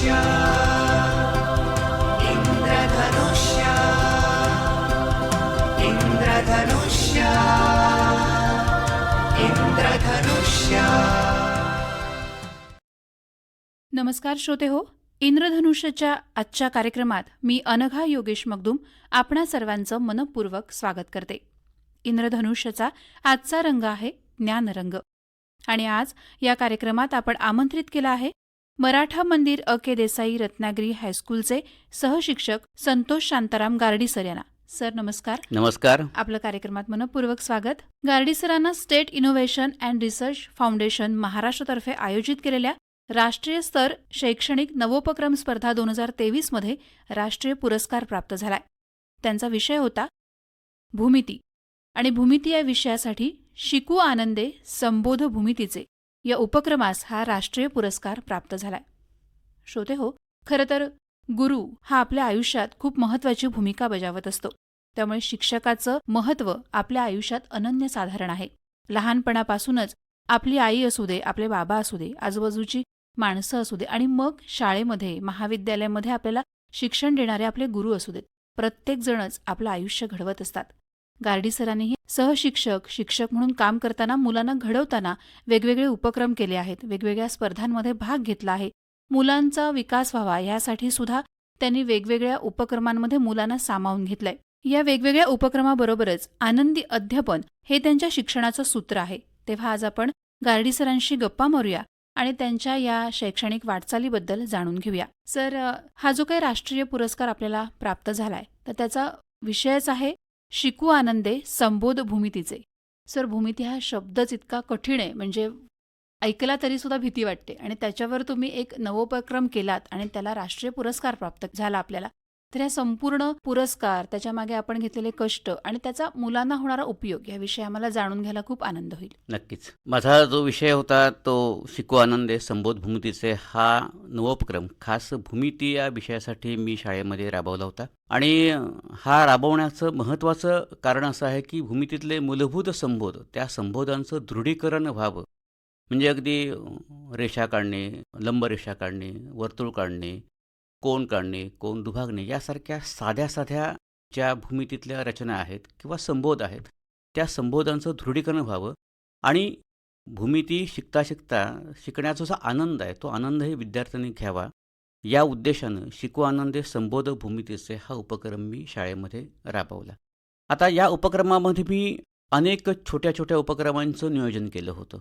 इंद्रधनुष्य इंद्रधनुष्य इंद्रधनुष्य इंद्रधनुष्य। नमस्कार श्रोते हो, इंद्रधनुष्यच्या आजच्या कार्यक्रमात मी अनघा योगेश मगदूम आपणा सर्वांचं मनपूर्वक स्वागत करते. इंद्रधनुष्यचा आजचा रंग आहे ज्ञानरंग आणि आज या कार्यक्रमात आपण आमंत्रित केलं आहे मराठा मंदिर अ.के. देसाई रत्नागिरी हायस्कूलचे सहशिक्षक संतोष शांताराम गारडी सर यांना. सर नमस्कार. नमस्कार. आपलं कार्यक्रमात मनपूर्वक स्वागत. गारडी सरांना state innovation and research foundation महाराष्ट्रतर्फे आयोजित केलेल्या राष्ट्रीय स्तर शैक्षणिक नवोपक्रम स्पर्धा 2023 मध्ये राष्ट्रीय पुरस्कार प्राप्त झालाय. त्यांचा विषय होता भूमिती आणि भूमिती या विषयासाठी शिकू आनंदे संबोध भूमितीचे या उपक्रमास हा राष्ट्रीय पुरस्कार प्राप्त झालाय. श्रोते हो, खरं तर गुरु हा आपल्या आयुष्यात खूप महत्त्वाची भूमिका बजावत असतो. त्यामुळे शिक्षकाचं महत्त्व आपल्या आयुष्यात अनन्यसाधारण आहे. लहानपणापासूनच आपली आई असू दे, आपले बाबा असू दे, आजूबाजूची माणसं असू दे आणि मग शाळेमध्ये महाविद्यालयामध्ये आपल्याला शिक्षण देणारे आपले गुरु असू देत, प्रत्येकजणच आपलं आयुष्य घडवत असतात. गारडी सरांनीही सहशिक्षक शिक्षक म्हणून काम करताना मुलांना घडवताना वेगवेगळे उपक्रम केले आहेत, वेगवेगळ्या स्पर्धांमध्ये भाग घेतला आहे. मुलांचा विकास व्हावा यासाठी सुद्धा त्यांनी वेगवेगळ्या उपक्रमांमध्ये मुलांना सामावून घेतलंय. या वेगवेगळ्या उपक्रमाबरोबरच आनंदी अध्यापन हे त्यांच्या शिक्षणाचं सूत्र आहे. तेव्हा आज आपण गारडी सरांशी गप्पा मारूया आणि त्यांच्या या शैक्षणिक वाटचालीबद्दल जाणून घेऊया. सर, हा जो काही राष्ट्रीय पुरस्कार आपल्याला प्राप्त झालाय तर त्याचा विषयच आहे शिकू आनंदे संबोध भूमितीचे. सर, भूमिती हा शब्दच इतका कठीण आहे, म्हणजे ऐकला तरी सुद्धा भीती वाटते आणि त्याच्यावर तुम्ही एक नवोपक्रम केलात आणि त्याला राष्ट्रीय पुरस्कार प्राप्त झाला आपल्याला. तर या संपूर्ण पुरस्कार, त्याच्यामागे आपण घेतलेले कष्ट आणि त्याचा मुलांना होणारा उपयोग याविषयी आम्हाला जाणून घ्यायला खूप आनंद होईल. नक्कीच. माझा जो विषय होता तो शिकू आनंदे संबोध भूमितीचे हा नवोपक्रम खास भूमिती या विषयासाठी मी शाळेमध्ये राबवला होता. आणि हा राबवण्याचं महत्त्वाचं कारण असं आहे की भूमितीतले मूलभूत संबोध, त्या संबोधांचं दृढीकरण व्हावं. म्हणजे अगदी रेषा काढणे, लंबरेषा काढणे, वर्तुळ काढणे, कोन काढणे, कोन दुभागणे यासारख्या साध्या साध्या ज्या भूमितीतल्या रचना आहेत किंवा संबोध आहेत, त्या संबोधांचं दृढीकरण व्हावं आणि भूमिती शिकता शिकता शिकण्याचा जो आनंद आहे तो आनंदही विद्यार्थ्यांनी घ्यावा या उद्देशानं शिकू आनंदे संबोध भूमितीचे हा उपक्रम मी शाळेमध्ये राबवला. आता या उपक्रमामध्ये मी अनेक छोट्या छोट्या उपक्रमांचं नियोजन केलं होतं.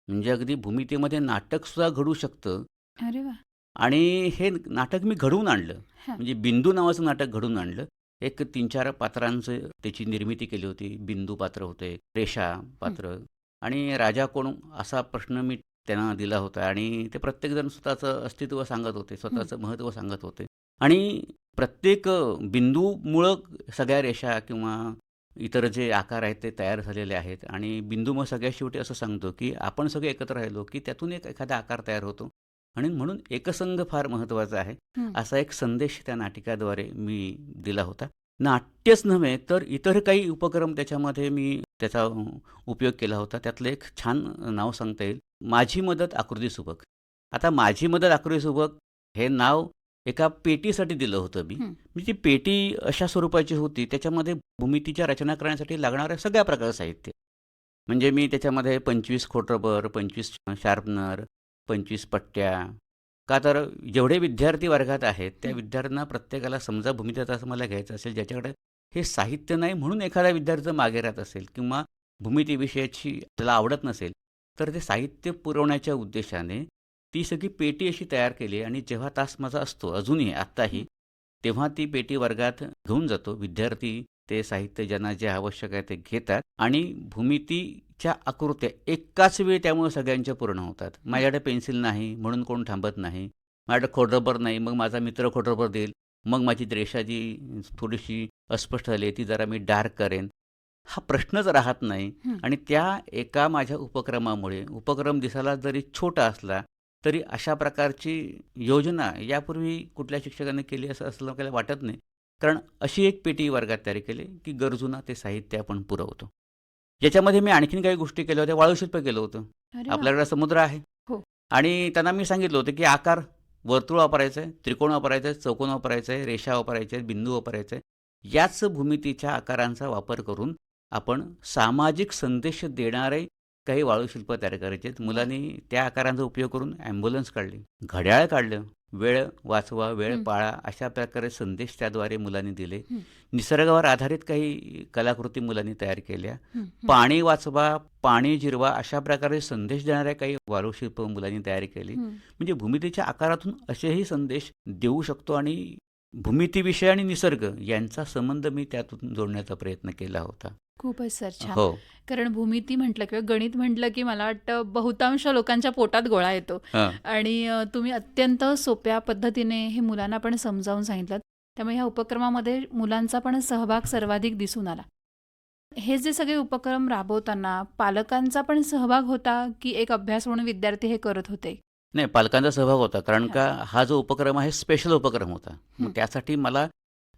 म्हणजे अगदी भूमितीमध्ये नाटकसुद्धा घडू शकतं. अरे वा. आणि हे नाटक मी घडवून आणलं. म्हणजे बिंदू नावाचं नाटक घडवून आणलं. एक 3-4 पात्रांचं त्याची निर्मिती केली होती. बिंदू पात्र होते, रेषा पात्र आणि राजा कोण असा प्रश्न मी त्यांना दिला होता आणि ते प्रत्येकजण स्वतःचं अस्तित्व सांगत होते, स्वतःचं महत्त्व सांगत होते. आणि प्रत्येक बिंदूमुळं सगळ्या रेषा किंवा इतर जे आकार आहेत ते तयार झालेले आहेत आणि बिंदू मग सगळ्यात शेवटी असं सांगतो की आपण सगळे एकत्र राहिलो की त्यातून एक एखादा आकार तयार होतो आणि म्हणून एकसंघ फार महत्त्वाचा आहे, असा एक संदेश त्या नाटिकाद्वारे मी दिला होता. नाट्यच नव्हे तर इतर काही उपक्रम त्याच्यामध्ये मी त्याचा उपयोग केला होता. त्यातलं एक छान नाव सांगता येईल, माझी मदत आकृती सुबक. आता माझी मदत आकृती सुबक हे नाव एका पेटीसाठी दिलं होतं मी. म्हणजे ती पेटी अशा स्वरूपाची होती, त्याच्यामध्ये भूमितीच्या रचना करण्यासाठी लागणाऱ्या सगळ्या प्रकारचं साहित्य. म्हणजे मी त्याच्यामध्ये 25 खोडरबर, 25 शार्पनर, 25 पट्ट्या, का तर जेवढे विद्यार्थी वर्गात आहेत त्या विद्यार्थ्यांना प्रत्येकाला समजा भूमितीचा असं मला घ्यायचं असेल ज्याच्याकडे हे साहित्य नाही म्हणून एखादा विद्यार्थी मागे राहत असेल किंवा भूमिती विषयाची त्याला आवडत नसेल तर ते साहित्य पुरवण्याच्या उद्देशाने ती सगळी पेटी अशी तयार केली आणि जेव्हा तास माझा असतो अजूनही आत्ताही, तेव्हा ती पेटी वर्गात घेऊन जातो. विद्यार्थी ते साहित्य ज्यांना जे आवश्यक आहे ते घेतात आणि भूमितीच्या आकृत्या एकाच वेळी त्यामुळे सगळ्यांच्या पूर्ण होतात. माझ्याकडे पेन्सिल नाही म्हणून कोण थांबत नाही, माझ्याकडे खोडरबर नाही मग माझा मित्र खोडरबर देईल, मग माझी रेषा जी थोडीशी अस्पष्ट झाली ती जरा मी डार्क करेन, हा प्रश्नच राहत नाही. आणि त्या एका माझ्या उपक्रमामुळे उपक्रम दिसायला जरी छोटा असला तरी अशा प्रकारची योजना यापूर्वी कुठल्या शिक्षकांनी केली असं आपल्याला वाटत नाही. कारण अशी एक पेटी वर्गात तयार केली की गरजूंना ते साहित्य आपण पुरवतो. याच्यामध्ये मी आणखीन काही गोष्टी केल्या होत्या. वाळूशिल्प केलं होतं. आपल्याकडे समुद्र आहे हो. आणि त्यांना मी सांगितलं होतं की आकार वर्तुळ वापरायचं आहे, त्रिकोण वापरायचं आहे, चौकोन वापरायचं आहे, रेषा वापरायच्या आहेत, बिंदू वापरायचे आहे. याच भूमितीच्या आकारांचा वापर करून आपण सामाजिक संदेश देणारे काही वाळूशिल्प तयार करायचे आहेत. मुलांनी त्या आकारांचा उपयोग करून ॲम्ब्युलन्स काढली, घड्याळ काढलं, वेळ वाचवा, वेळ हं. पाळा अशा प्रकारे संदेश त्याद्वारे मुलांनी दिले. हं. निसर्गावर आधारित काही कलाकृती मुलांनी तयार केल्या. हं, हं. पाणी वाचवा, पाणी जिरवा अशा प्रकारे संदेश देणाऱ्या काही वाळूशिल्प मुलांनी तयार केली. हं. म्हणजे भूमितीच्या आकारातून असेही संदेश देऊ शकतो आणि भूमितीविषय आणि निसर्ग यांचा संबंध मी त्यातून जोडण्याचा प्रयत्न केला होता. खूपच सर छान. हो. कारण भूमिती म्हटलं किंवा गणित म्हटलं की मला वाटतं बहुतांश लोकांच्या पोटात गोळा येतो हां. आणि तुम्ही अत्यंत सोप्या पद्धतीने हे मुलांना पण समजावून सांगितलं. त्यामुळे ह्या उपक्रमामध्ये मुलांचा पण सहभाग सर्वाधिक दिसून आला. हे जे सगळे उपक्रम राबवताना पालकांचा पण सहभाग होता की एक अभ्यास म्हणून विद्यार्थी हे करत होते? नाही, पालकांचा सहभाग होता. कारण का हा जो उपक्रम आहे स्पेशल उपक्रम होता. मग हं. त्यासाठी मला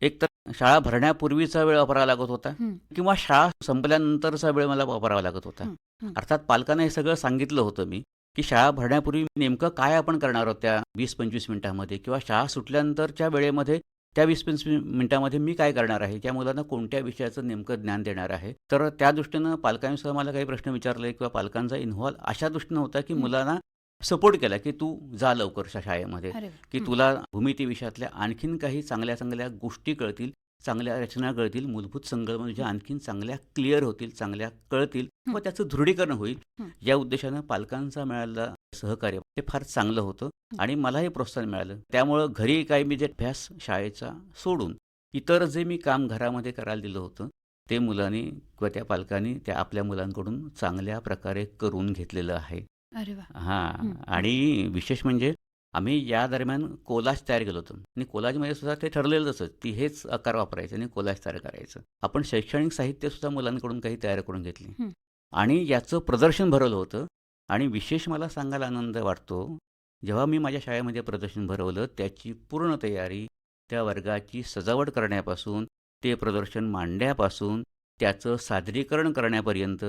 एक तर शाळा भरण्यापूर्वीचा वेळ वापरावा लागत होता हं. किंवा शाळा संपल्यानंतरचा वेळ मला वापरावा लागत होता. हं. हं. अर्थात पालकांना हे सगळं सांगितलं होतं मी, की शाळा भरण्यापूर्वी नेमकं काय आपण करणार आहोत त्या 20-25 मिनिटांमध्ये किंवा शाळा सुटल्यानंतरच्या वेळेमध्ये त्या 20-25 मिनिटांमध्ये मी काय करणार आहे, त्या मुलांना कोणत्या विषयाचं नेमकं ज्ञान देणार आहे. तर त्या दृष्टीनं पालकांसह मला काही प्रश्न विचारले किंवा पालकांचा इन्व्हॉल्व अशा दृष्टीनं होता, की हं. मुलांना सपोर्ट केला, की तू जा लवकर शाळेमध्ये, अरे वा. की हं. तुला भूमिती विषयातल्या आणखीन काही चांगल्या चांगल्या गोष्टी कळतील, चांगल्या रचना कळतील, मूलभूत संकल्पना म्हणजे आणखीन चांगल्या क्लिअर होतील, चांगल्या कळतील हं. व त्याचं दृढीकरण होईल. हं. या उद्देशानं पालकांचा मिळालेलं सहकार्य ते फार चांगलं होतं आणि मलाही प्रोत्साहन मिळालं. त्यामुळं घरी काही मी जे अभ्यास शाळेचा सोडून इतर जे मी काम घरामध्ये करायला दिलं होतं, ते मुलांनी किंवा त्या पालकांनी त्या आपल्या मुलांकडून चांगल्या प्रकारे करून घेतलेलं आहे. अरे वा. हां. हं. आणि विशेष म्हणजे आम्ही या दरम्यान कोलाज तयार केलं होतं आणि कोलाजमध्ये सुद्धा ते ठरलेलंच की हेच आकार वापरायचे आणि कोलाज तयार करायचं. आपण शैक्षणिक साहित्यसुद्धा मुलांकडून काही तयार करून घेतली हं. आणि याचं प्रदर्शन भरवलं होतं. आणि विशेष मला सांगायला आनंद वाटतो, जेव्हा मी माझ्या शाळेमध्ये प्रदर्शन भरवलं त्याची पूर्ण तयारी, त्या वर्गाची सजावट करण्यापासून, ते प्रदर्शन मांडण्यापासून, त्याचं सादरीकरण करण्यापर्यंत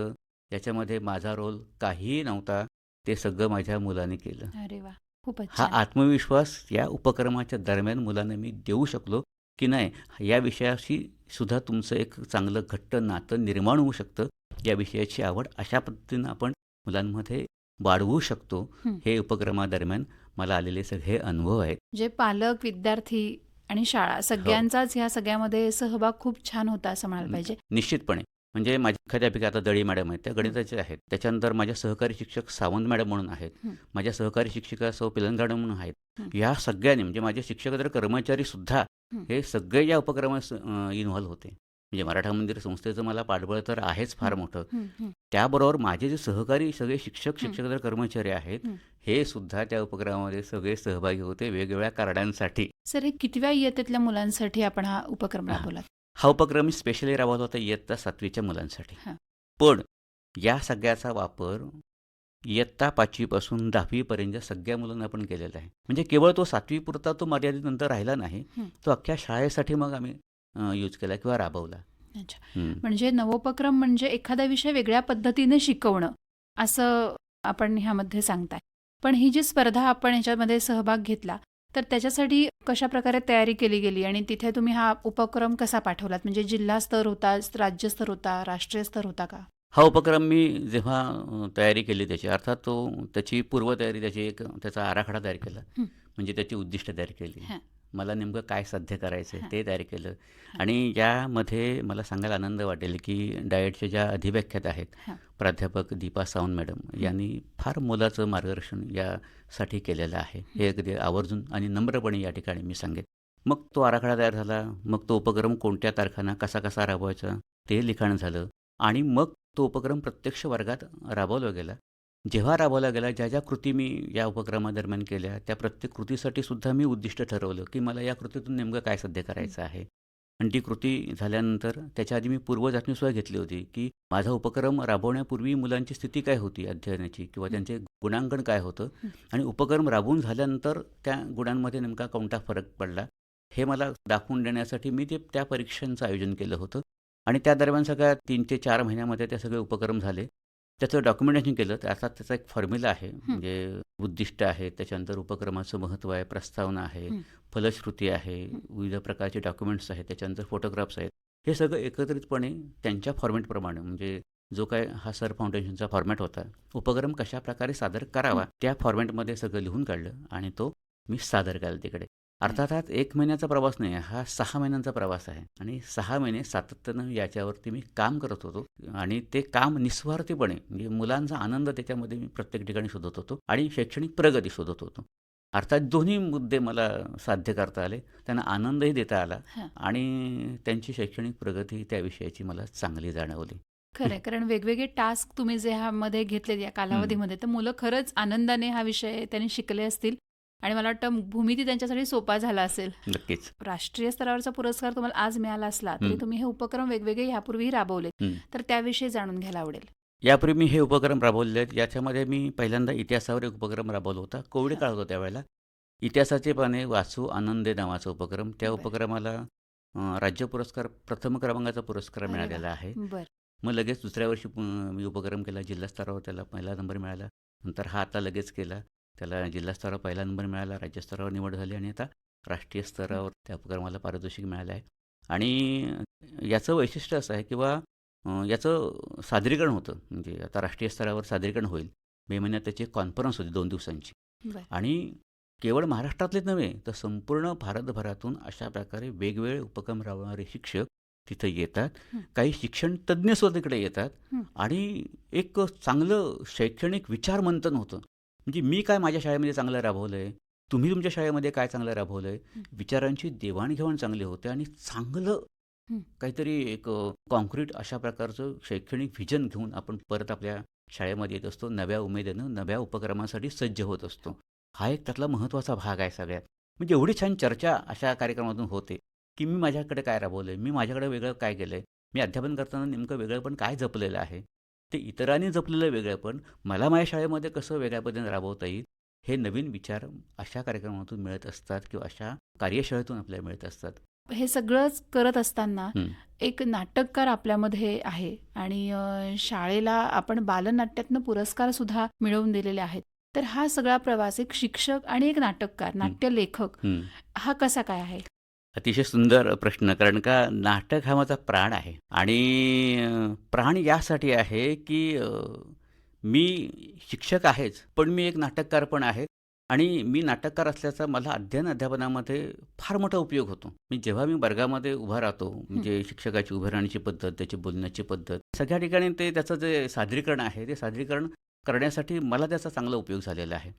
याच्यामध्ये माझा रोल काहीही नव्हता. ते सगळं माझ्या मुलांनी केलं. अरे वा. खूपच हा छान. आत्मविश्वास या उपक्रमाच्या दरम्यान मुलांना मी देऊ शकलो, की नाही या विषयाशी सुद्धा तुमचं एक चांगलं घट्ट नातं निर्माण होऊ शकतं. या विषयाची आवड अशा पद्धतीनं आपण मुलांमध्ये वाढवू शकतो. हं. हे उपक्रमादरम्यान मला आलेले सगळे अनुभव आहेत. जे पालक, विद्यार्थी आणि शाळा सगळ्यांचाच ह्या सगळ्यामध्ये सहभाग खूप छान होता असं म्हणायला पाहिजे. निश्चितपणे. म्हणजे माझ्या एखाद्यापैकी आता दळी मॅडम आहेत, त्या गणिताच्या आहेत. त्याच्यानंतर माझ्या सहकारी शिक्षक सावंत मॅडम म्हणून आहेत. हं. माझ्या सहकारी शिक्षिका सौ पिलंगाडे म्हणून आहेत. हं. या सगळ्यांनी म्हणजे माझे शिक्षकेतर कर्मचारीसुद्धा हं. हे सगळे या उपक्रमात इन्व्हॉल्व होते. म्हणजे मराठा मंदिर संस्थेचं मला पाठबळ तर आहेच फार मोठं. हं. हं. त्याबरोबर माझे जे सहकारी सगळे शिक्षक, हं. शिक्षकेतर कर्मचारी आहेत, हं. हे सुद्धा त्या उपक्रमामध्ये सगळे सहभागी होते वेगवेगळ्या कारणांसाठी. सर हे कितव्या इयत्तेतल्या मुलांसाठी आपण हा उपक्रम हां. राबवलात? हा उपक्रम मी स्पेशली राबवला होता इयत्ता 7वीच्या मुलांसाठी. हां. पण या सगळ्याचा वापर इयत्ता 5वी पासून 10वी पर्यंतच्या सगळ्या मुलांना आपण केलेला आहे. म्हणजे केवळ तो 7वी पुरता तो मर्यादित नंतर राहिला नाही. हं. तो अख्ख्या शाळेसाठी मग आम्ही यूज केला किंवा राबवला. अच्छा. हं. म्हणजे नवोपक्रम म्हणजे एखादा विषय वेगळ्या पद्धतीने शिकवणं असं आपण ह्यामध्ये सांगताय. पण ही जी स्पर्धा आपण ह्याच्यामध्ये सहभाग घेतला तर त्याच्यासाठी कशा प्रकारे तयारी केली गेली आणि तिथे तुम्ही हा उपक्रम कसा पाठवलात? म्हणजे जिल्हा स्तर होता, राज्यस्तर होता, राष्ट्रीय स्तर होता का? हा उपक्रम मी जेव्हा तयारी केली त्याची अर्थात त्याची पूर्वतयारी त्याचा आराखडा तयार केला. हं. म्हणजे त्याची उद्दिष्ट तयार केली. हां. मला नेमकं काय साध्य करायचं आहे हां. ते तयार केलं. आणि यामध्ये मला सांगायला आनंद वाटेल की डाएटच्या ज्या अधिव्याख्यात आहेत, हां. प्राध्यापक दीपा सावंत मॅडम यांनी फार मोलाचं मार्गदर्शन यासाठी केलेलं आहे. हे अगदी आवर्जून आणि नम्रपणे या ठिकाणी मी सांगेन. मग तो आराखडा तयार झाला. मग तो उपक्रम कोणत्या तारखांना कसा कसा राबवायचा ते लिखाण झालं आणि मग तो उपक्रम प्रत्यक्ष वर्गात राबवला गेला. जेव्हा राबवला गेला, ज्या ज्या कृती मी या उपक्रमादरम्यान केल्या, त्या प्रत्येक कृतीसाठी सुद्धा मी उद्दिष्ट ठरवलं की मला या कृतीतून नेमकं काय साध्य करायचं आहे. आणि ती कृती झाल्यानंतर त्याच्या आधी मी पूर्वचाचणीसुद्धा घेतली होती की माझा उपक्रम राबवण्यापूर्वी मुलांची स्थिती काय होती अध्ययनाची किंवा त्यांचे गुणांकन काय होतं आणि उपक्रम राबवून झाल्यानंतर त्या गुणांमध्ये नेमका कोणता फरक पडला हे मला दाखवून देण्यासाठी मी त्या परीक्षांचं आयोजन केलं होतं. आणि त्या दरम्यान सगळ्या 3 ते 4 महिन्यामध्ये ते सगळे उपक्रम झाले. त्याचं डॉक्युमेंटेशन केलं. तर अर्थात त्याचा एक फॉर्म्युला आहे. म्हणजे उद्दिष्ट आहे, त्याच्यानंतर उपक्रमाचं महत्त्व आहे, प्रस्तावना आहे, फलश्रुती आहे, विविध प्रकारचे डॉक्युमेंट्स आहेत, त्याच्यानंतर फोटोग्राफ्स आहेत. हे सगळं एकत्रितपणे त्यांच्या फॉर्मॅटप्रमाणे म्हणजे जो काय हा सर फाउंडेशनचा फॉर्मॅट होता, उपक्रम कशाप्रकारे सादर करावा त्या फॉर्मॅटमध्ये सगळं लिहून काढलं आणि तो मी सादर केला तिकडे. अर्थात हा 1 महिन्याचा प्रवास नाही आहे, हा 6 महिन्यांचा प्रवास आहे आणि 6 महिने सातत्यानं याच्यावरती मी काम करत होतो आणि ते काम निस्वार्थीपणे म्हणजे मुलांचा आनंद त्याच्यामध्ये मी प्रत्येक ठिकाणी शोधत होतो आणि शैक्षणिक प्रगती शोधत होतो. अर्थात दोन्ही मुद्दे मला साध्य करता आले. त्यांना आनंदही देता आला आणि त्यांची शैक्षणिक प्रगती त्या विषयाची मला चांगली जाणवली. खरंय, कारण वेगवेगळे टास्क तुम्ही जे ह्यामध्ये घेतले या कालावधीमध्ये, तर मुलं खरंच आनंदाने हा विषय त्यांनी शिकले असतील आणि मला वाटतं भूमिती त्यांच्यासाठी सोपा झाला असेल. नक्कीच. राष्ट्रीय स्तरावरचा पुरस्कार तुम्हाला आज मिळाला असला तरी तुम्ही हे उपक्रम वेगवेगळे ह्यापूर्वीही राबवलेत, तर त्याविषयी जाणून घ्यायला आवडेल. यापूर्वी मी हे उपक्रम राबवले आहेत. याच्यामध्ये मी पहिल्यांदा इतिहासावर एक उपक्रम राबवला होता. कोविड काळ होता त्यावेळेला. इतिहासाचे पाने वाचू आनंदे नावाचा उपक्रम. त्या उपक्रमाला राज्य पुरस्कार प्रथम क्रमांकाचा पुरस्कार अरे वा. मिळालेला आहे. बरं. मग लगेच दुसऱ्या वर्षी मी उपक्रम केला. जिल्हा स्तरावर त्याला पहिला नंबर मिळाला. नंतर हा आता लगेच केला. त्याला जिल्हा स्तरावर पहिला नंबर मिळाला. राज्य स्तरावर निवड झाली आणि आता राष्ट्रीय स्तरावर त्या उपक्रमाला पारितोषिक मिळालं आहे. आणि याचं वैशिष्ट्य असं आहे किंवा याचं सादरीकरण होतं. म्हणजे आता राष्ट्रीय स्तरावर सादरीकरण होईल. मे महिन्यात त्याची एक कॉन्फरन्स होती 2 दिवसांची. बरं. आणि केवळ महाराष्ट्रातलेच नव्हे तर संपूर्ण भारतभरातून अशा प्रकारे वेगवेगळे उपक्रम राबवणारे शिक्षक तिथं येतात. काही शिक्षण तज्ज्ञसुद्धा तिकडे येतात आणि एक चांगलं शैक्षणिक विचारमंथन होतं. म्हणजे मी काय माझ्या शाळेमध्ये चांगलं राबवलं आहे, तुम्ही तुमच्या शाळेमध्ये काय चांगलं राबवलं आहे, विचारांची देवाणघेवाण चांगली होते आणि चांगलं काहीतरी एक कॉन्क्रीट अशा प्रकारचं शैक्षणिक व्हिजन घेऊन आपण परत आपल्या शाळेमध्ये येत असतो. नव्या उमेदीनं नव्या उपक्रमासाठी सज्ज होत असतो. हा एक त्यातला महत्त्वाचा भाग आहे सगळ्यात. म्हणजे एवढी छान चर्चा अशा कार्यक्रमातून होते की मी माझ्याकडे काय राबवलं आहे, मी माझ्याकडे वेगळं काय केलं आहे, मी अध्यापन करताना नेमकं वेगळं पण काय जपलेलं आहे, ते इतरांनी जपलेलं वेगळं पण मला माझ्या शाळेमध्ये कसं वेगळ्या पद्धतीने राबवता येईल, हे नवीन विचार अशा कार्यक्रमातून मिळत असतात किंवा अशा कार्यशाळेतून आपल्याला मिळत असतात. हे सगळंच करत असताना एक नाटककार आपल्यामध्ये आहे आणि शाळेला आपण बालनाट्यातनं पुरस्कार सुद्धा मिळवून दिलेले आहेत. तर हा सगळा प्रवास एक शिक्षक आणि एक नाटककार, नाट्यलेखक हा कसा काय आहे? अतिशय सुंदर प्रश्न. कारण का नाटक हा माझा प्राण आहे आणि प्राण यासाठी आहे की मी शिक्षक आहेच, पण मी एक नाटककार पण आहे आणि मी नाटककार असल्याचा मला अध्यापनामध्ये फार मोठा उपयोग होतो. मी जेव्हा मी वर्गामध्ये उभा राहतो म्हणजे शिक्षकाची उभं राहण्याची पद्धत, त्याची बोलण्याची पद्धत, सगळ्या ठिकाणी ते त्याचं जे सादरीकरण आहे ते सादरीकरण करण्यासाठी मला त्याचा चांगला उपयोग झालेला आहे.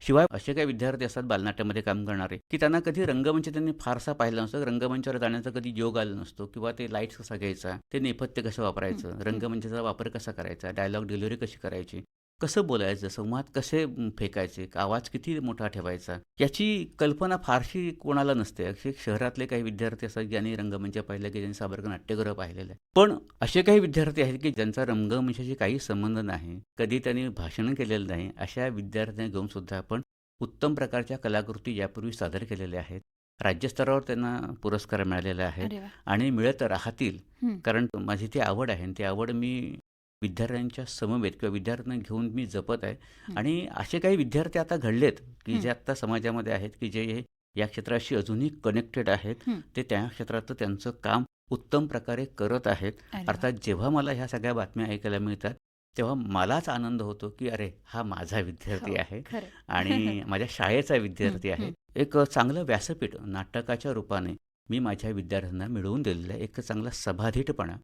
शिवाय असे काही विद्यार्थी असतात बालनाट्यामध्ये काम करणारे की त्यांना कधी रंगमंच त्यांनी फारसा पाहिला नसतो. रंगमंचावर जाण्याचा कधी योग आला नसतो किंवा ते लाईट्स कसा घ्यायचा, ते नेपथ्य कसं वापरायचं, रंगमंचाचा वापर कसा करायचा, डायलॉग डिलिव्हरी कशी करायची, कसं बोलायचं, संवाद कसे फेकायचे, आवाज किती मोठा ठेवायचा, याची कल्पना फारशी कोणाला नसते. असे शहरातले काही विद्यार्थी असतात ज्यांनी रंगमंच पाहिलं की ज्यांनी साबरकर नाट्यगृह पाहिलेलं आहे. पण असे काही विद्यार्थी आहेत की ज्यांचा रंगमंचाशी काही संबंध नाही, कधी त्यांनी भाषण केलेलं नाही. अशा विद्यार्थ्यांना घेऊन सुद्धा आपण उत्तम प्रकारच्या कलाकृती यापूर्वी सादर केलेल्या आहेत. राज्यस्तरावर त्यांना पुरस्कार मिळालेले आहेत अरे वा. आणि मिळत राहतील. कारण माझी ती आवड आहे आणि ती आवड मी विद्यार्थ्यांच्या समवेत किंवा विद्यार्थ्यांना घेऊन मी जपत आहे. आणि असे काही विद्यार्थी आता घडलेत की जे आत्ता समाजामध्ये आहेत की जे या क्षेत्राशी अजूनही कनेक्टेड आहेत. ते त्या क्षेत्रात त्यांचं काम उत्तम प्रकारे करत आहेत. अरे वा. अर्थात जेव्हा मला ह्या सगळ्या बातम्या ऐकायला मिळतात तेव्हा मलाच आनंद होतो की अरे हा माझा विद्यार्थी हो, आहे खरंय. आणि माझ्या शाळेचा विद्यार्थी आहे. एक चांगलं व्यासपीठ नाटकाच्या रूपाने मी माझ्या विद्यार्थ्यांना मिळवून दिलेलं आहे. एक चांगला सभाधीटपणा,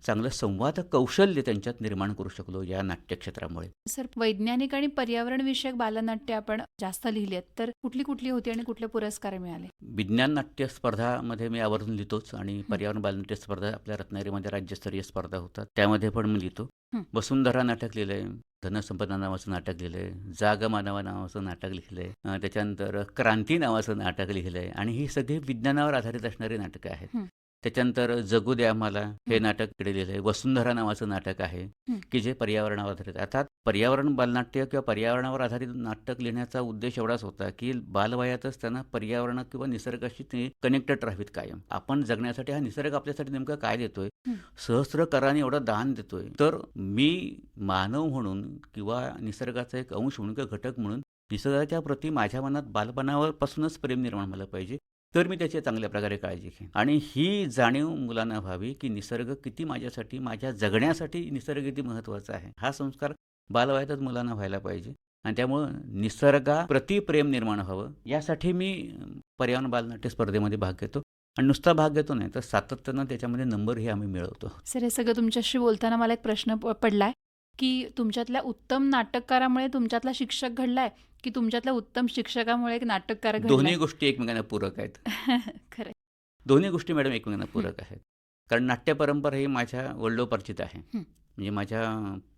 चांगलं संवाद कौशल्य त्यांच्यात निर्माण करू शकलो या नाट्यक्षेत्रामुळे. सर, वैज्ञानिक आणि पर्यावरण विषयक बालनाट्य आपण जास्त लिहिली आहेत, तर कुठली कुठली होती आणि कुठले पुरस्कार मिळाले? विज्ञान नाट्य स्पर्धामध्ये मी आवर्जून लिहितोच आणि पर्यावरण बालनाट्य स्पर्धा आपल्या रत्नागिरीमध्ये राज्यस्तरीय स्पर्धा होतात त्यामध्ये पण मी लिहितो. वसुंधरा नाटक लिहिलंय, धनसंपदा नावाचं नाटक लिहिलंय, जाग मानवा नावाचं नाटक लिहिलंय, त्याच्यानंतर क्रांती नावाचं नाटक लिहिलंय आणि ही सगळी विज्ञानावर आधारित असणारी नाटकं आहेत. त्याच्यानंतर जगू दे आम्हाला हे नाटक इकडे लिहिलंय. वसुंधरा नावाचं नाटक आहे की जे पर्यावरणावर आधारित. अर्थात पर्यावरण बालनाट्य किंवा पर्यावरणावर आधारित नाटक लिहिण्याचा उद्देश एवढाच होता, की बालवयातच त्यांना पर्यावरण किंवा निसर्गाशी ते कनेक्टेड राहावीत कायम. आपण जगण्यासाठी हा निसर्ग आपल्यासाठी नेमकं काय देतोय, सहस्त्रकराने एवढं दान देतोय, तर मी मानव म्हणून किंवा निसर्गाचा एक अंश म्हणून किंवा घटक म्हणून निसर्गाच्या प्रती माझ्या मनात बालपणापासूनच प्रेम निर्माण झालं पाहिजे. तर मी त्याची चांगल्या प्रकारे काळजी घेईन. आणि ही जाणीव मुलांना व्हावी, की निसर्ग किती माझ्यासाठी, माझ्या जगण्यासाठी निसर्ग किती महत्त्वाचा आहे. हा संस्कार बालवयातच मुलांना व्हायला पाहिजे. आणि त्यामुळं निसर्गाप्रती प्रेम निर्माण व्हावं यासाठी मी पर्यावरण बालनाट्य स्पर्धेमध्ये भाग घेतो. आणि नुसता भाग घेतो नाही, तर सातत्यानं त्याच्यामध्ये नंबरही आम्ही मिळवतो. सर, हे सगळं तुमच्याशी बोलताना मला एक प्रश्न पडलाय की तुमच्यातल्या उत्तम नाटककारामुळे तुमच्यातला शिक्षक घडलाय की तुमच्यातल्या उत्तम शिक्षकामुळे एक नाटककार दोन्ही घडलाय? गोष्टी एकमेकांना पूरक आहेत. खरंय. दोन्ही गोष्टी मॅडम एकमेकांना पूरक आहेत. कारण नाट्य परंपरा ही माझ्या वडिलोपार्जित आहे. म्हणजे माझ्या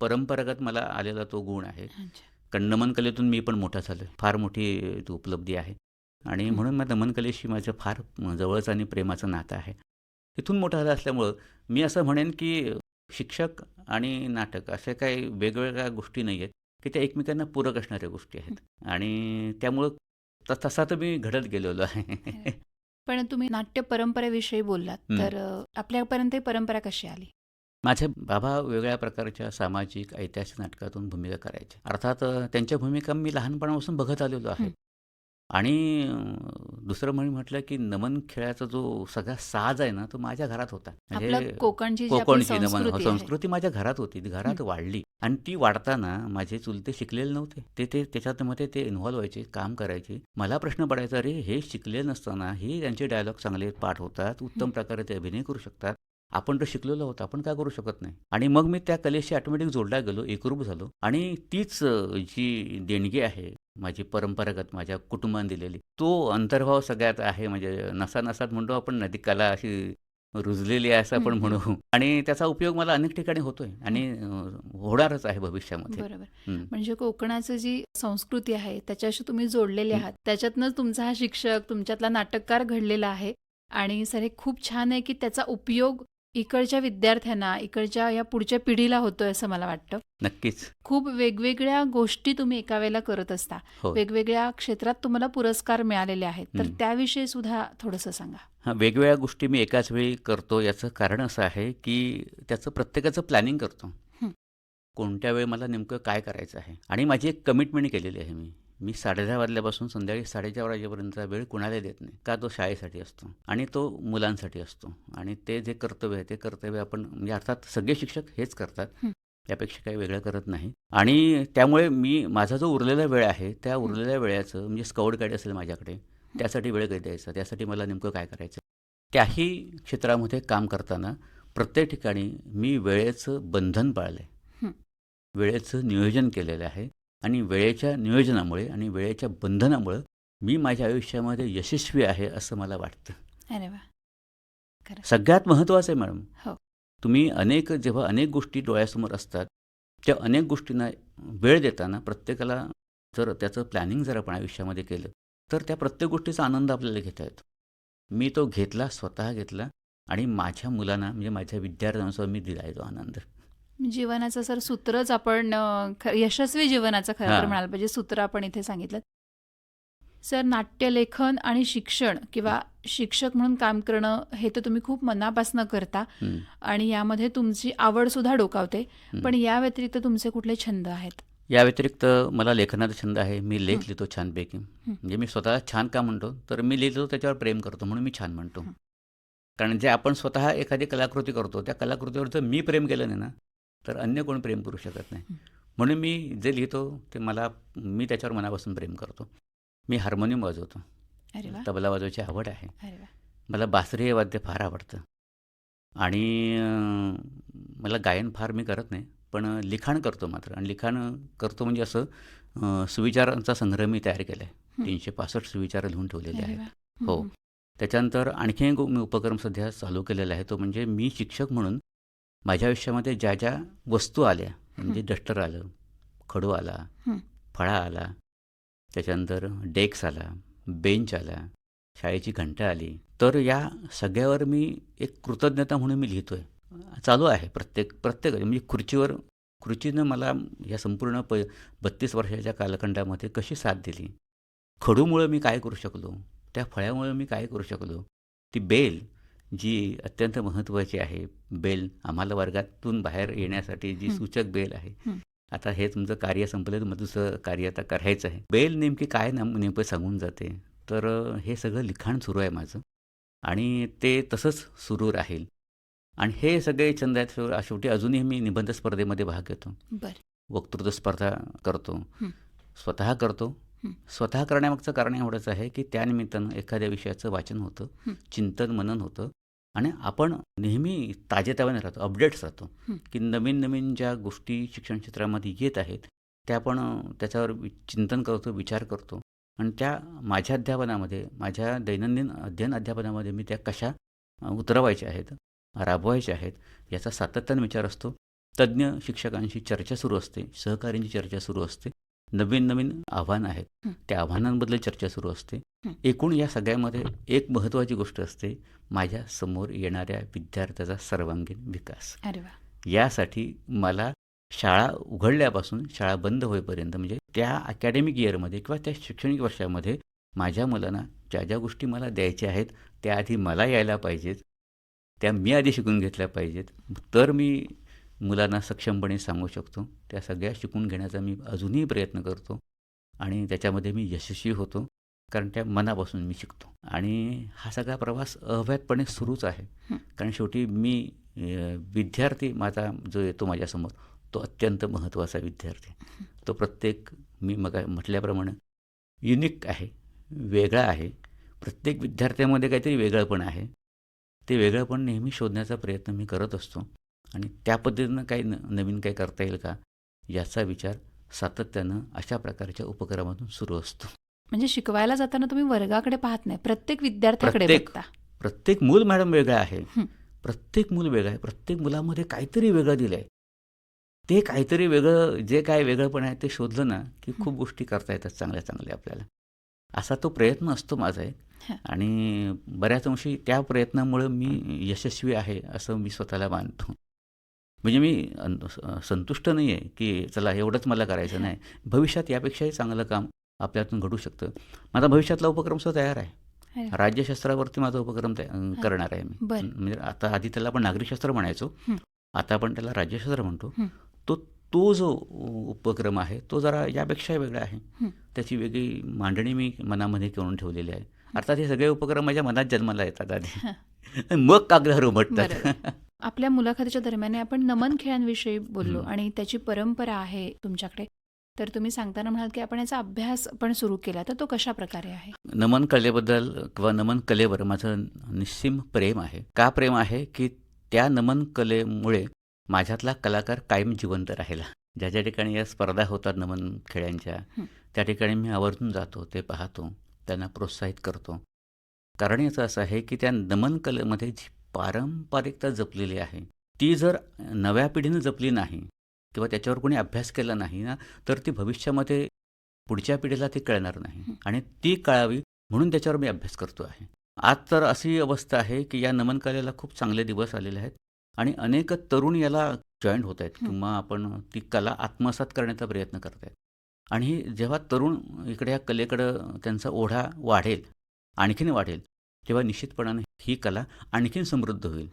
परंपरागत मला आलेला तो गुण आहे. अच्छा. कारण नमन कलेतून मी पण मोठा झालो. फार मोठी ती उपलब्धी आहे. आणि म्हणून मला नमन कलेशी माझं फार जवळचं आणि प्रेमाचं नातं आहे. तिथून मोठा झाला असल्यामुळं मी असं म्हणेन की शिक्षक आणि नाटक अशा काही वेगवेगळ्या गोष्टी नाही आहेत, की त्या एकमेकांना पूरक असणाऱ्या गोष्टी आहेत. आणि त्यामुळं तसा तर मी घडत गेलेलो आहे. पण तुम्ही नाट्य परंपरेविषयी बोललात, तर आपल्यापर्यंत ही परंपरा कशी आली? माझे बाबा वेगळ्या प्रकारच्या सामाजिक, ऐतिहासिक नाटकातून भूमिका करायचे. अर्थात त्यांच्या भूमिका मी लहानपणापासून बघत आलेलो आहे. आणि दुसरं म्हटलं की नमन खेळाचा जो सगळा साज आहे ना, तो माझ्या घरात होता. आपलं कोकणची जी आपली कोकणची नमन संस्कृती आहे. संस्कृती माझ्या घरात होती. ती घरात वाढली. आणि ती वाढताना माझे चुलते शिकलेले नव्हते. ते त्याच्यामध्ये ते इन्व्हॉल्व व्हायचे, काम करायचे. मला प्रश्न पडायचा, अरे हे शिकलेले नसतानाही त्यांचे डायलॉग चांगले पाठ होतात, उत्तम प्रकारे ते अभिनय करू शकतात. आपण तर शिकलेलो आहोत, आपण काय करू शकत नाही. आणि मग मी त्या कलेशी ऑटोमॅटिक जोडला गेलो, एकरूप झालो. आणि तीच जी देणगी आहे माझी परंपरागत माझ्या कुटुंबाने दिलेली, तो अंतर्भाव सगळ्यात आहे. म्हणजे नसानसात म्हणतो आपण ना, ती कला अशी रुजलेली आहे असं आपण म्हणू. आणि त्याचा उपयोग मला अनेक ठिकाणी होतोय आणि होणारच आहे भविष्यामध्ये. बरोबर. म्हणजे कोकणाचं जी संस्कृती आहे त्याच्याशी तुम्ही जोडलेले आहात. त्याच्यातनंच तुमचा हा शिक्षक, तुमच्यातला नाटककार घडलेला आहे. आणि सर, हे खूप छान आहे की त्याचा उपयोग इकडच्या विद्यार्थ्यांना, इकडच्या या पुढच्या पिढीला होतोय असं मला वाटतं. नक्कीच. खूप वेगवेगळ्या गोष्टी तुम्ही एका वेळेला करत असता. हो. वेगवेगळ्या क्षेत्रात तुम्हाला पुरस्कार मिळालेले आहेत. तर त्याविषयी सुद्धा थोडंसं सांगा. हां, वेगवेगळ्या गोष्टी मी एकाच वेळी करतो. याचं कारण असं आहे की त्याचं प्रत्येकाचं प्लॅनिंग करतो. कोणत्या वेळी मला नेमकं काय करायचं आहे. आणि माझी एक कमिटमेंट केलेली आहे मी 10:30 वाजल्यापासून संध्याकाळी 4:30 वाजेपर्यंतचा वेळ कुणाला देत नाही. का, तो शाळेसाठी असतो आणि तो मुलांसाठी असतो. आणि ते जे कर्तव्य आहे ते कर्तव्य आपण, म्हणजे अर्थात सगळे शिक्षक हेच करतात, यापेक्षा काही वेगळं करत नाही. आणि त्यामुळे मी माझा जो उरलेला वेळ आहे त्या उरलेल्या वेळाचं, म्हणजे स्काउट गाईड असेल माझ्याकडे, त्यासाठी वेळ कधी द्यायचा, त्यासाठी मला नेमकं काय करायचं. त्याही क्षेत्रामध्ये काम करताना प्रत्येक ठिकाणी मी वेळेचं बंधन पाळलं आहे, वेळेचं नियोजन केलेलं आहे. आणि वेळेच्या नियोजनामुळे आणि वेळेच्या बंधनामुळे मी माझ्या आयुष्यामध्ये यशस्वी आहे असं मला वाटतं. अरे वा, खरं. सगळ्यात महत्त्वाचं आहे मॅडम, हो. तुम्ही जेव्हा अनेक गोष्टी डोळ्यासमोर असतात, त्या अनेक गोष्टींना वेळ देताना प्रत्येकाला जर त्याचं प्लॅनिंग जर आपण आयुष्यामध्ये केलं, तर त्या प्रत्येक गोष्टीचा आनंद आपल्याला घेता येतो. मी तो घेतला, स्वतः घेतला. आणि माझ्या मुलांना, म्हणजे माझ्या विद्यार्थ्यांना मी दिला आहे तो आनंद. जीवनाचं सर सूत्रच आपण यशस्वी जीवनाचं खरं तर हां. म्हणायला पाहिजे, सूत्र आपण इथे सांगितलं. सर, नाट्यलेखन आणि शिक्षण किंवा शिक्षक म्हणून काम करणं हे तर तुम्ही खूप मनापासून करता आणि यामध्ये तुमची आवड सुद्धा डोकावते. पण या व्यतिरिक्त तुमचे कुठले छंद आहेत? या व्यतिरिक्त मला लेखनाचा छंद आहे. मी लेख लिहितो छानपैकी. म्हणजे मी स्वतः छान का म्हणतो, तर मी लिहितो त्याच्यावर प्रेम करतो म्हणून मी छान म्हणतो. कारण जे आपण स्वतः एखादी कलाकृती करतो, त्या कलाकृतीवर जर मी प्रेम केलं नाही ना, तर अन्य कोण प्रेम करू शकत नाही. म्हणून मी जे लिहितो ते मी त्याच्यावर मनापासून प्रेम करतो. मी हार्मोनियम वाजवतो, अरे वा, तबला वाजवायची आवड आहे. अरे वा. मला बासरी हे वाद्य फार आवडतं. आणि मला गायन फार मी करत नाही, पण लिखाण करतो मात्र. आणि लिखाण करतो म्हणजे असं सुविचारांचा संग्रह मी तयार केला आहे. 365 सुविचार लिहून ठेवलेले अरे आहेत. वा. हो. त्याच्यानंतर आणखी एक मी उपक्रम सध्या चालू केलेला आहे, तो म्हणजे मी शिक्षक म्हणून माझ्या आयुष्यामध्ये ज्या ज्या वस्तू आल्या, म्हणजे डस्टर आलं, खडू आला, फळा आला, त्याच्यानंतर डेस्क आला, बेंच आला, शाळेची घंटा आली, तर या सगळ्यावर मी एक कृतज्ञता म्हणून मी लिहितो आहे. चालू आहे प्रत्येक म्हणजे खुर्चीवर कृतीनं मला या संपूर्ण 32 वर्षाच्या कालखंडामध्ये कशी साथ दिली. खडूमुळं मी काय करू शकलो, त्या फळ्यामुळं मी काय करू शकलो. ती बेल जी अत्यंत महत्त्वाची आहे. बेल आम्हाला वर्गातून बाहेर येण्यासाठी जी सूचक बेल आहे. हं. आता हे तुमचं कार्य संपलं तर मग दुसरं कार्य आता करायचं आहे. बेल नेमकी काय नेमकं सांगून जाते. तर हे सगळं लिखाण सुरू आहे माझं आणि ते तसंच सुरू राहील. आणि हे सगळे छंद आहेत. शेवटी अजूनही मी निबंध स्पर्धेमध्ये भाग घेतो. बरं. वक्तृत्व स्पर्धा करतो. हं. स्वतः करतो. हं. स्वतः करण्यामागचं कारण एवढंच आहे की त्यानिमित्तानं एखाद्या विषयाचं वाचन होतं, हं. चिंतन मनन होतं आणि आपण नेहमी ताजेतवाने राहतो, अपडेट्स राहतो. हं. की नवीन नवीन ज्या गोष्टी शिक्षण क्षेत्रामध्ये येत आहेत त्या आपण त्याच्यावर चिंतन करतो, विचार करतो आणि त्या माझ्या अध्यापनामध्ये, माझ्या दैनंदिन अध्ययन अध्यापनामध्ये मी त्या कशा उतरवायच्या आहेत, राबवायच्या आहेत याचा सातत्याने विचार असतो. तज्ज्ञ शिक्षकांशी चर्चा सुरू असते, सहकाऱ्यांची चर्चा सुरू असते. नवीन नवीन आव्हानं आहेत, हं. त्या आव्हानांबद्दल चर्चा सुरू असते. हं. एकूण या सगळ्यामध्ये एक महत्त्वाची गोष्ट असते, माझ्या समोर येणाऱ्या विद्यार्थ्याचा सर्वांगीण विकास. अरे वा. यासाठी मला शाळा उघडल्यापासून शाळा बंद होईपर्यंत म्हणजे त्या अकॅडमिक इयरमध्ये किंवा त्या शैक्षणिक वर्षामध्ये माझ्या मुलांना ज्या ज्या गोष्टी मला द्यायच्या आहेत त्या आधी मला यायला पाहिजेत, त्या मी आधी शिकून घेतल्या पाहिजेत. तर मी मुलांना सक्षमपणे सांगू शकतो. त्या सगळ्या शिकून घेण्याचा मी अजूनही प्रयत्न करतो आणि त्याच्यामध्ये मी यशस्वी होतो. कारण त्या मनापासून मी शिकतो आणि हा सगळा प्रवास अव्याहतपणे सुरूच आहे. हं. कारण शेवटी मी विद्यार्थी माझा जो येतो माझ्यासमोर तो अत्यंत महत्त्वाचा विद्यार्थी. तो प्रत्येक मी मग म्हटल्याप्रमाणे युनिक आहे, वेगळा आहे. प्रत्येक विद्यार्थ्यामध्ये काहीतरी वेगळंपण आहे. ते वेगळंपण नेहमी शोधण्याचा प्रयत्न मी करत असतो आणि त्या पद्धतीनं काही नवीन काही करता येईल का याचा विचार सातत्यानं अशा प्रकारच्या उपक्रमातून सुरू असतो. म्हणजे शिकवायला जाताना तुम्ही वर्गाकडे पाहत नाही, प्रत्येक विद्यार्थ्याकडे बघता. प्रत्येक मूल मॅडम वेगळं आहे. हं. प्रत्येक मूल वेगळं आहे. प्रत्येक मुलामध्ये काहीतरी वेगळं दिलं आहे. ते काहीतरी वेगळं जे काय वेगळंपण आहे ते शोधलं ना की खूप गोष्टी करता येतात चांगल्या चांगल्या आपल्याला. असा तो प्रयत्न असतो माझा एक हं. आणि बऱ्याच अंशी त्या प्रयत्नामुळं मी यशस्वी आहे असं मी स्वतःला मानतो. म्हणजे मी संतुष्ट नाही आहे की चला एवढंच मला करायचं नाही. भविष्यात यापेक्षाही चांगलं काम आपल्यातून घडू शकतं. माझा भविष्यातला उपक्रम सुद्धा तयार आहे. अरे वा. राज्यशास्त्रावरती माझा उपक्रम करणार आहे मी. बरं. म्हणजे आता आधी त्याला आपण नागरिकशास्त्र म्हणायचो, हं. आता आपण त्याला राज्यशास्त्र म्हणतो. हं. तो जो उपक्रम आहे तो जरा यापेक्षा वेगळा आहे. हं. त्याची वेगळी मांडणी मी मनामध्ये करून ठेवलेली आहे. अर्थात हे सगळे उपक्रम माझ्या मनात जन्माला येतात आधी मग कागदावर उमटतात. बरं. आपल्या मुलाखतीच्या दरम्यान आपण नमन खेळांविषयी बोललो हं. आणि त्याची परंपरा आहे तुमच्याकडे. तर तुम्ही सांगताना म्हणाल की आपण याचा अभ्यास पण सुरू केला, तर तो कशा प्रकारे आहे? नमन कलेबद्दल किंवा नमन कलेवर माझं निस्सीम प्रेम आहे. का प्रेम आहे की त्या नमन कलेमुळे माझ्यातला कलाकार कायम जिवंत राहिला. ज्या ज्या ठिकाणी या स्पर्धा होतात नमन खेळांच्या हं. त्या ठिकाणी मी आवर्जून जातो, ते पाहतो, त्यांना प्रोत्साहित करतो. कारण याचं असं आहे की त्या नमन कलेमध्ये जी पारंपरिकता जपलेली आहे ती जर नव्या पिढीनं जपली नाही किंवा त्याच्यावर कोणी अभ्यास केला नाही ना तर ती भविष्यामध्ये पुढच्या पिढीला ती कळणार नाही आणि ती कळावी म्हणून त्याच्यावर मी अभ्यास करतो आहे. आज तर अशी अवस्था आहे की या नमन कलेला खूप चांगले दिवस आलेले आहेत आणि अनेक तरुण याला जॉईंट होत आहेत किंवा आपण ती कला आत्मसात करण्याचा प्रयत्न करत आहेत. आणि जेव्हा तरुण इकडे या कलेकडं त्यांचा ओढा वाढेल, आणखीन वाढेल, तेव्हा निश्चितपणाने ही कला आणखीन समृद्ध होईल.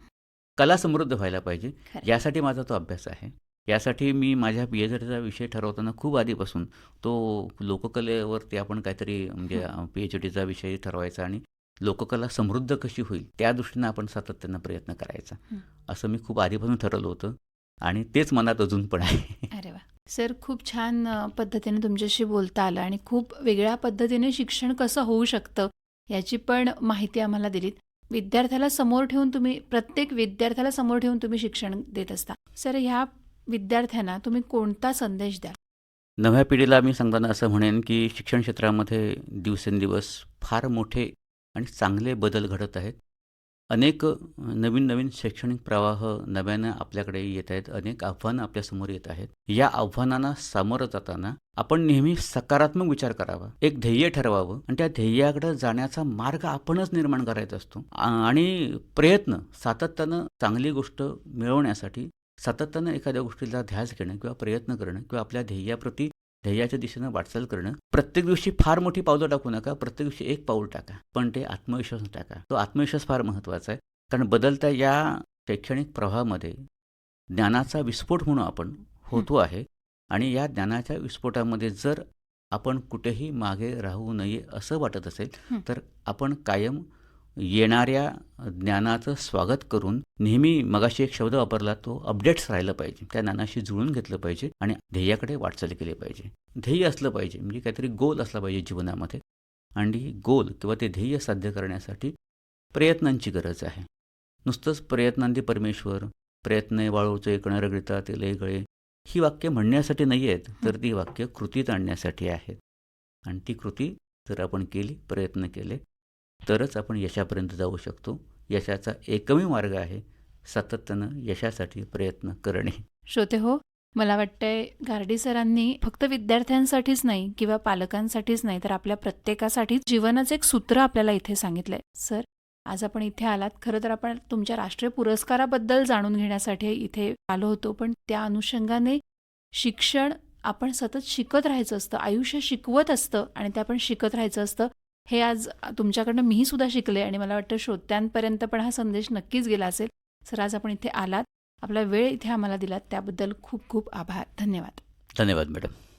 कला समृद्ध व्हायला पाहिजे खरं. यासाठी माझा तो अभ्यास आहे. यासाठी मी माझ्या PhDचा विषय ठरवताना खूप आधीपासून तो लोककलेवरती आपण काहीतरी म्हणजे PhDचा विषय ठरवायचा आणि लोककला समृद्ध कशी होईल त्या दृष्टीनं आपण सातत्यानं प्रयत्न करायचा असं मी खूप आधीपासून ठरवलं होतं आणि तेच मनात अजून पण आहे. अरे वा. सर, खूप छान पद्धतीने तुमच्याशी बोलता आलं आणि खूप वेगळ्या पद्धतीने शिक्षण कसं होऊ शकतं याची पण माहिती आम्हाला दिलीत. विद्यार्थ्याला समोर ठेवून तुम्ही, प्रत्येक विद्यार्थ्याला समोर ठेवून तुम्ही शिक्षण देत असता. सर, ह्या विद्यार्थ्यांना तुम्ही कोणता संदेश द्याल? नव्या पिढीला मी सांगताना असं म्हणेन की शिक्षण क्षेत्रामध्ये दिवसेंदिवस फार मोठे आणि चांगले बदल घडत आहेत. अनेक नवीन नवीन शैक्षणिक प्रवाह नव्यानं आपल्याकडे येत आहेत. अनेक आव्हानं आपल्यासमोर येत आहेत. या आव्हानांना सामोरं जाताना आपण नेहमी सकारात्मक विचार करावा, एक ध्येय ठरवावं आणि त्या ध्येयाकडे जाण्याचा मार्ग आपणच निर्माण करायचा असतो आणि प्रयत्न सातत्यानं चांगली गोष्ट मिळवण्यासाठी सातत्यानं एखाद्या गोष्टीला ध्यास घेणं किंवा प्रयत्न करणं किंवा आपल्या ध्येयाप्रती ध्येयाच्या दिशेनं वाटचाल करणं. प्रत्येक दिवशी फार मोठी पावलं टाकू नका, प्रत्येक दिवशी एक पाऊल टाका, पण ते आत्मविश्वास टाका. तो आत्मविश्वास फार महत्त्वाचा आहे. कारण बदलत्या या शैक्षणिक प्रवाहामध्ये ज्ञानाचा विस्फोट म्हणून आपण होतो आहे आणि या ज्ञानाच्या विस्फोटामध्ये जर आपण कुठेही मागे राहू नये असं वाटत असेल तर आपण कायम येणाऱ्या ज्ञानाचं स्वागत करून नेहमी मगाशी एक शब्द वापरला तो अपडेट्स राहिलं पाहिजे. त्या ज्ञानाशी जुळून घेतलं पाहिजे आणि ध्येयाकडे वाटचाल केली पाहिजे. ध्येय असलं पाहिजे म्हणजे काहीतरी गोल असला पाहिजे जीवनामध्ये आणि गोल किंवा ते ध्येय साध्य करण्यासाठी प्रयत्नांची गरज आहे. नुसतंच प्रयत्नांती परमेश्वर, प्रयत्न वाळूचे कण रगळता ते लय गळे ही वाक्य म्हणण्यासाठी नाही आहेत, तर ती वाक्य कृतीत आणण्यासाठी आहेत. आणि ती कृती जर आपण केली, प्रयत्न केले तरच आपण यशापर्यंत जाऊ शकतो. यशाचा एकमेव मार्ग आहे सातत्यानं यशासाठी प्रयत्न करणे. श्रोते हो, मला वाटतंय गार्डी सरांनी फक्त विद्यार्थ्यांसाठीच नाही किंवा पालकांसाठीच नाही तर आपल्या प्रत्येकासाठीच जीवनाचं एक सूत्र आपल्याला इथे सांगितलंय. सर, आज आपण इथे आलात. खरं तर आपण तुमच्या राष्ट्रीय पुरस्काराबद्दल जाणून घेण्यासाठी इथे आलो होतो, पण त्या अनुषंगाने शिक्षण आपण सतत शिकत राहायचं असतं. आयुष्य शिकवत असतं आणि ते आपण शिकत राहायचं असतं. हे आज तुमच्याकडनं मीही सुद्धा शिकले आणि मला वाटतं श्रोत्यांपर्यंत पण हा संदेश नक्कीच गेला असेल. सर, आज आपण इथे आलात, आपला वेळ इथे आम्हाला दिलात त्याबद्दल खूप खूप आभार. धन्यवाद. धन्यवाद मॅडम.